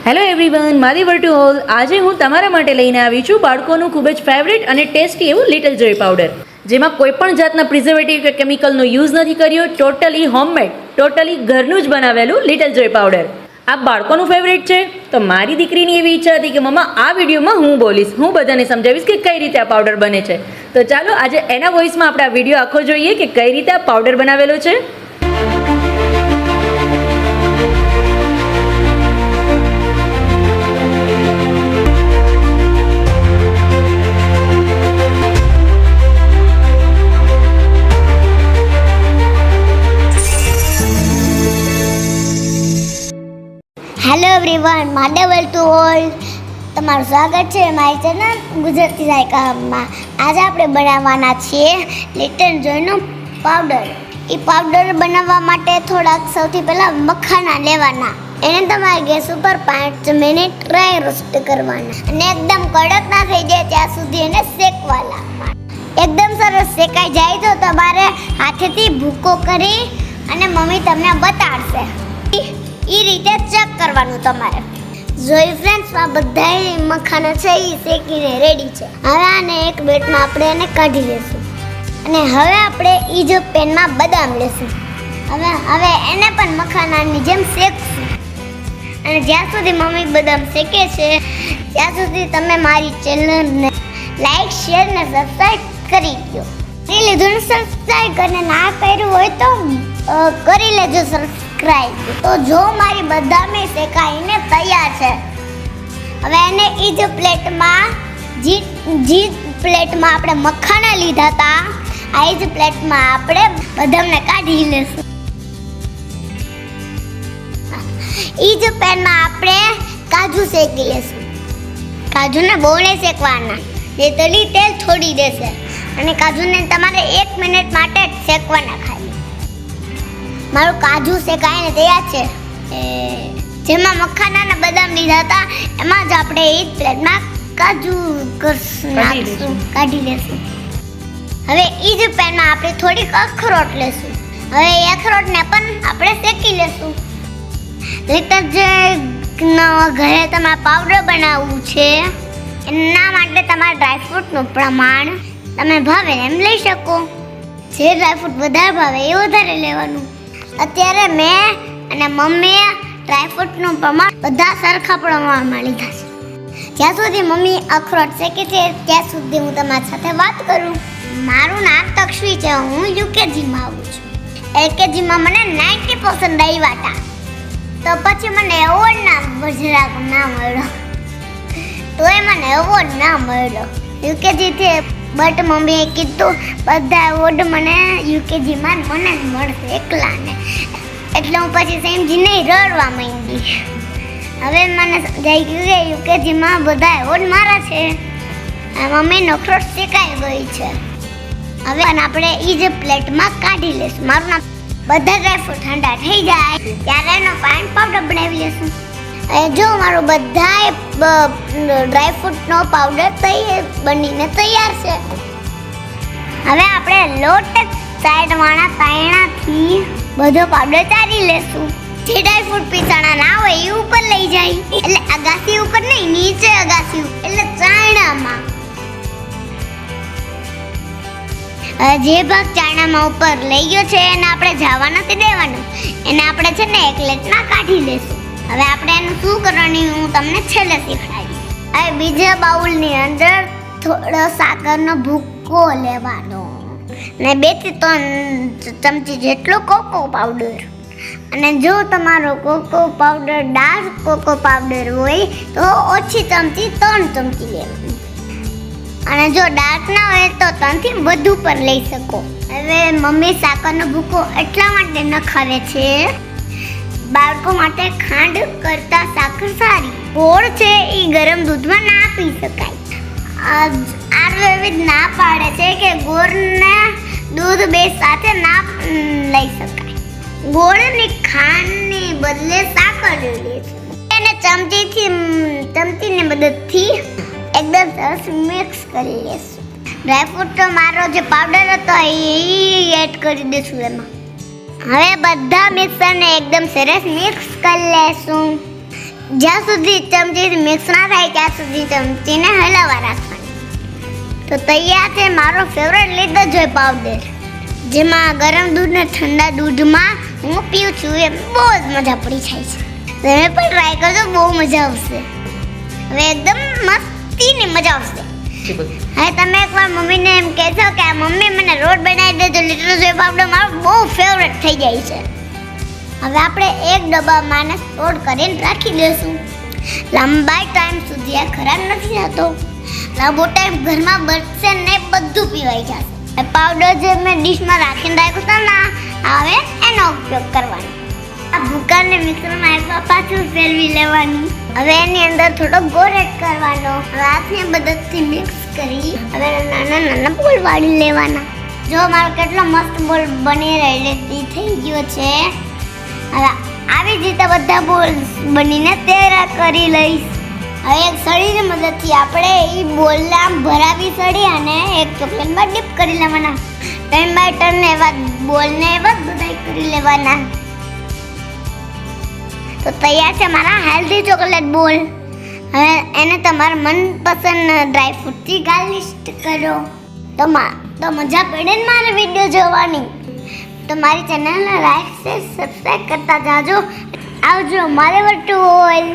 Hello everyone, મારી વર્ટુ hall. આજે હું તમારા માટે લઈને આવી છું બાળકોનું ખૂબ જ ફેવરેટ અને ટેસ્ટી એવું લિટલ જોય પાવડર, જેમાં કોઈ પણ જાતના પ્રિઝર્વેટિવ કે કેમિકલનો યુઝ નથી કર્યો. ટોટલી હોમમેડ, ટોટલી ઘરનું જ બનાવેલું લિટલ જોય પાવડર આ બાળકોનું ફેવરેટ છે. તો મારી દીકરીની એવી ઈચ્છા હતી કે મમ્મા આ વિડીયોમાં હું બોલીશ, હું બધાને સમજાવીશ કે કઈ રીતે આ પાવડર બને છે. તો ચાલો આજે એના વોઇસમાં આપણે આ વિડીયો આખો જોઈએ કે કઈ રીતે આ પાવડર બનાવેલો છે. હેલો એવરીવન, માય વર્ટુ હોલ. તમારું સ્વાગત છે મારી ચેનલ ગુજરાતી સાયકામાં. આજે આપણે બનાવવાના છીએ લિટલ જોયનો પાવડર. એ પાવડર બનાવવા માટે થોડાક સૌથી પહેલાં મખાના લેવાના. એને તમારે ગેસ ઉપર 5 મિનિટ ડ્રાય રોસ્ટ કરવાના અને એકદમ કડક ના થઈ જાય ત્યાં સુધી એને શેકવાના. એકદમ સરસ શેકાઈ જાય તો તમારે હાથેથી ભૂકો કરી અને મમ્મી તમને બતાડશે. એ રીતે ચેક કરવાનું તમારે. જોઈ ફ્રેન્ડ્સ, આ બધા મખાના છે એ શેકીને રેડી છે. હવે આને એક પ્લેટમાં આપણે એને કાઢી લેશું અને હવે આપણે એ જો પેનમાં બદામ લેશું. હવે એને પણ મખાનાની જેમ શેકશું અને જ્યાં સુધી મમ્મી બદામ શેકે છે ત્યાં સુધી તમે મારી ચેનલને લાઈક, શેર ને સબસ્ક્રાઈબ કરી દો. એ લીધું સબસ્ક્રાઈબ કરીને ના કર્યું હોય તો કરી લેજો સબસ્ક્રાઈબ. તો જો મારી બદામે શેકાઈને તૈયાર છે. હવે એને એ જ પ્લેટમાં જી પ્લેટમાં આપણે મખાના લીધા હતા આ જ પ્લેટમાં આપણે બદામને કાઢી લેશું. એ જ પેનમાં આપણે કાજુ શેકી લેશું. કાજુને બહુ નહીં શેકવાના, જેટલી તેલ છોડી દેશે અને કાજુને તમારે 1 મિનિટ માટે શેકવાના ખાલી. મારું કાજુ શેકાઈને તૈયાર છે. જેમાં મખાના અને બદામ લીધા હતા એમાં જ આપણે એ પ્લેટમાં કાજુ કાઢી લેશું. હવે એ જ પેનમાં આપણે થોડીક અખરોટ લેશું. હવે એ અખરોટને પણ આપણે શેકી લેશું. લિટલ જોયનો ઘરે તમારે પાવડર બનાવવું છે એના માટે તમારે ડ્રાયફ્રૂટનું પ્રમાણ તમે ભાવે એમ લઈ શકો. જે ડ્રાયફ્રૂટ વધારે ભાવે એ વધારે લેવાનું. અત્યારે મેં અને મમ્મીએ ડ્રાયફ્રૂટનું પ્રમાણ બધા સરખા પ્રમાણમાં લીધા છે. જ્યાં સુધી મમ્મી અખરોટ શેકે છે ત્યાં સુધી હું તમારી સાથે વાત કરું. મારું નામ તક્ષવી છે. હું યુકેજીમાં આવું છું. એલકેજીમાં મને 90% આવ્યા હતા. તો પછી મને એવોર્ડ ના મળ્યો. તોય મને એવોર્ડ ના મળ્યો યુકેજીથી. બટ મમ્મીએ કીધું બધા એવોર્ડ મને યુકેજીમાં મને જ મળશે એકલાને. એટલે હું પછી સમજીને રડવા માંડી. હવે મને સમજાઈ ગયું કે યુકેજીમાં બધા એવોર્ડ મારા છે. મમ્મીનો અખરોટ શેકાઈ ગઈ છે. હવે આપણે એ જ પ્લેટમાં કાઢી લઈશું. મારું નામ બધા ડ્રાયફ્રૂટ ઠંડા થઈ જાય ત્યારે એનો ફાઇન પાવડર બનાવી લઈશું. જો મારું બધા ડ્રાયફ્રૂટનો પાવડર બનીને તૈયાર છે. હવે આપણે લોટ સાઈડવાળા તાયણાથી બધો પાવડર ચારી લેશું. જે ડ્રાયફ્રૂટ પીસાણા ના હોય એ ઉપર લઈ જાય, એટલે અગાસી ઉપર નહીં, નીચે અગાસી ઉપર, એટલે ચાયણામાં. જે ભાગ ચાયણામાં ઉપર લઈ ગયો છે એને આપણે જવા નથી દેવાનું. એને આપણે છે ને એક પ્લેટમાં કાઢી લેશું. હવે આપણે એનું શું કરવાનું હું તમને છેલ્લે શીખડાવીશ. હવે બીજા બાઉલની અંદર થોડો સાકરનો ભૂકો લેવાનો અને 2 થી 3 ચમચી જેટલો કોકો પાવડર. અને જો તમારો cocoa powder dark cocoa powder હોય તો ઓછી ચમચી 3 ચમચી લેવાની. અને જો ડાર્ક ના હોય તો 3 થી વધુ પણ લઈ શકો. હવે મમ્મી સાકરનો ભૂકો એટલા માટે નખાવે છે, બાળકો માટે ખાંડ કરતાં સાકર સારી. ગોળ છે એ ગરમ દૂધમાં ના પી શકાય. આયુર્વેદ ના પાડે છે કે ગોળને દૂધ બે સાથે ના લઈ શકાય. ગોળની ખાંડની બદલે સાકર લઈ લે છે. એને ચમચીની મદદથી એકદમ સરસ મિક્સ કરી લેશું. ડ્રાયફ્રૂટ તો મારો જે પાવડર હતો એ એડ કરી દઈશું એમાં. હવે બધા મિક્સરને એકદમ સરસ મિક્સ કરી લેશું. જ્યાં સુધી ચમચીથી મિક્સ ના થાય ત્યાં સુધી ચમચીને હલાવવા રાખવાની. તો તૈયાર છે મારો ફેવરેટ લીટર જોઈ પાવડર, જેમાં ગરમ દૂધ ને ઠંડા દૂધમાં હું પીઉં છું. એ બહુ જ મજા પડી જાય છે. તમે પણ ટ્રાય કરજો, બહુ મજા આવશે. હવે એકદમ મસ્તીની મજા આવશે. હવે તમે એકવાર મમ્મીને એમ કહેશો કે આ મમ્મી મને રોજ બનાવી દેજો, લીટર જોઈ પાવડર મારો બહુ ફેવરેટ થઈ જાય છે. હવે આપણે એક ડબ્બામાં સ્ટોર કરીને રાખી દઈશું. લાંબા ટાઈમ સુધી આ ખરાબ નથી થતો. લાંબો ટાઈમ ઘરમાં બચશે ને બધું પીવાઈ જશે. પાવડર જે મેં ડીશમાં રાખીને રાખ્યું હતું ને, હવે એનો ઉપયોગ કરવાનો. આ ભૂકાને મિક્સરમાં એકવાર પાછું ફેરવી લેવાનું. હવે એની અંદર થોડો ગોળ એડ કરવાનો. હાથની મદદથી મિક્સ કરી હવે નાના નાના બોલ વાળી લેવાના. જો મારો કેટલો મસ્ત બોલ બની રેડી થઈ ગયો છે. હવે આવી જ રીતે બધા બોલ બનીને તૈયાર કરી લઈશ. હવે એક સળીની મદદથી આપણે એ બોલને આમ ભરાવી સળી અને એક ચોકલેટમાં ડીપ કરી લેવાના. 10x10 એવા બોલને એવા બધા કરી લેવાના. તો તૈયાર છે મારા હેલ્ધી ચોકલેટ બોલ. હવે એને તમારા મનપસંદ ડ્રાયફ્રૂટથી ગાર્નિશ કરો. તો મજા પડે ને મારા વિડીયો જોવાની. તો મારી ચેનલને લાઈક શેર સબસ્ક્રાઈબ કરતા જાજો. આવજો મારે વટુ ઓઇલ.